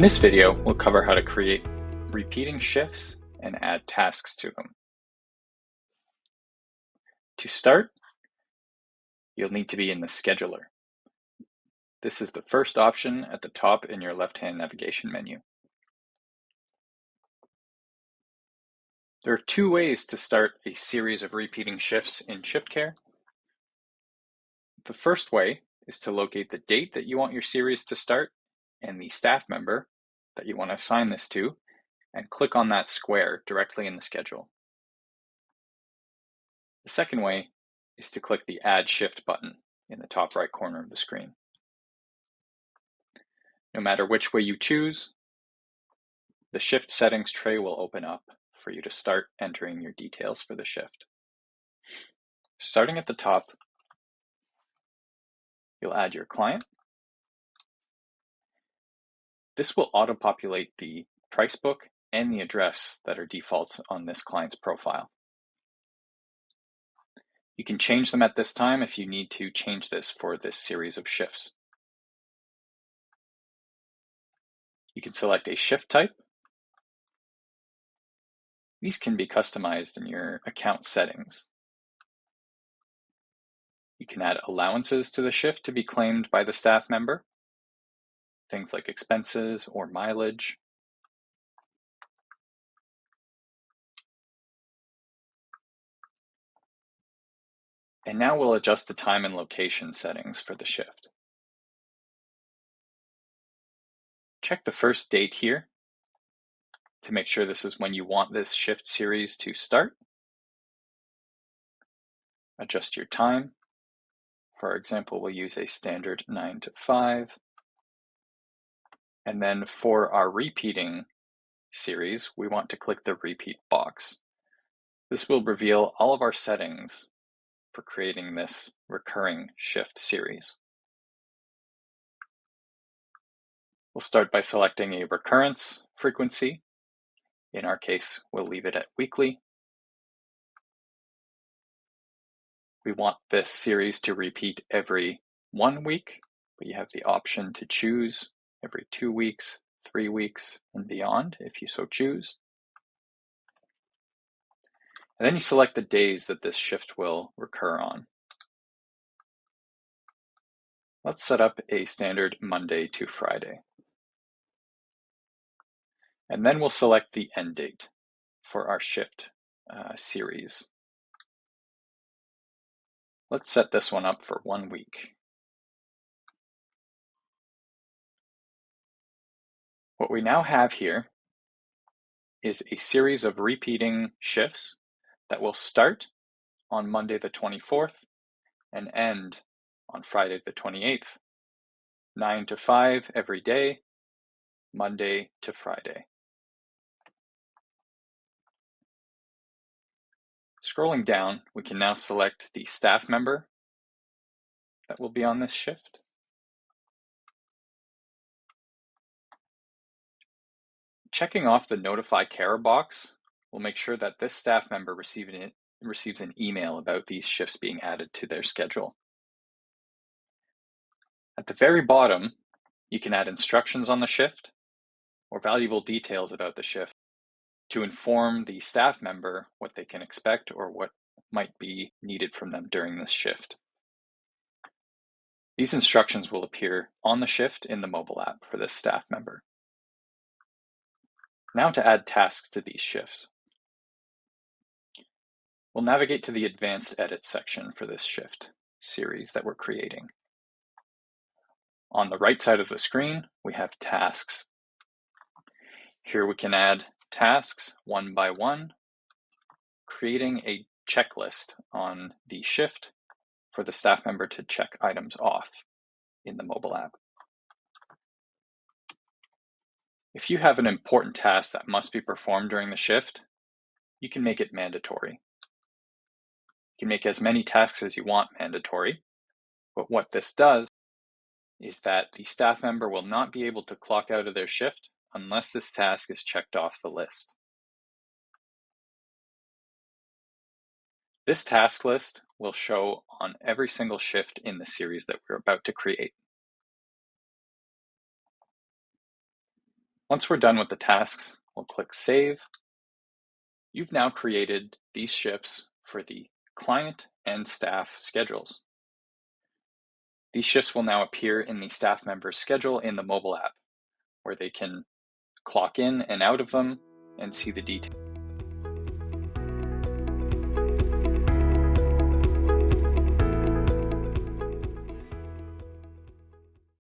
this video, we'll cover how to create repeating shifts and add tasks to them. To start, you'll need to be in the scheduler. This is the first option at the top in your left-hand navigation menu. There are two ways to start a series of repeating shifts in ShiftCare. The first way is to locate the date that you want your series to start and the staff member that you want to assign this to, and click on that square directly in the schedule. The second way is to click the Add Shift button in the top right corner of the screen. No matter which way you choose, the shift settings tray will open up for you to start entering your details for the shift. Starting at the top, you'll add your client. This will auto-populate the price book and the address that are defaults on this client's profile. You can change them at this time if you need to change this for this series of shifts. You can select a shift type. These can be customized in your account settings. You can add allowances to the shift to be claimed by the staff member, things like expenses or mileage. And now we'll adjust the time and location settings for the shift. Check the first date here to make sure this is when you want this shift series to start. Adjust your time. For example, we'll use a standard 9 to 5. And then for our repeating series, we want to click the repeat box. This will reveal all of our settings for creating this recurring shift series. We'll start by selecting a recurrence frequency. In our case, we'll leave it at weekly. We want this series to repeat every 1 week, but you have the option to choose every 2 weeks, 3 weeks, and beyond if you so choose. And then you select the days that this shift will recur on. Let's set up a standard Monday to Friday. And then we'll select the end date for our shift series. Let's set this one up for 1 week. What we now have here is a series of repeating shifts that will start on Monday the 24th and end on Friday the 28th, 9 to 5 every day, Monday to Friday. Scrolling down, we can now select the staff member that will be on this shift. Checking off the Notify Carer box will make sure that this staff member receives an email about these shifts being added to their schedule. At the very bottom, you can add instructions on the shift or valuable details about the shift to inform the staff member what they can expect or what might be needed from them during this shift. These instructions will appear on the shift in the mobile app for this staff member. Now to add tasks to these shifts. We'll navigate to the Advanced Edit section for this shift series that we're creating. On the right side of the screen, we have tasks. Here we can add tasks one by one, creating a checklist on the shift for the staff member to check items off in the mobile app. If you have an important task that must be performed during the shift, you can make it mandatory. You can make as many tasks as you want mandatory, but what this does is that the staff member will not be able to clock out of their shift unless this task is checked off the list. This task list will show on every single shift in the series that we're about to create. Once we're done with the tasks, we'll click Save. You've now created these shifts for the client and staff schedules. These shifts will now appear in the staff member's schedule in the mobile app, where they can clock in and out of them and see the details.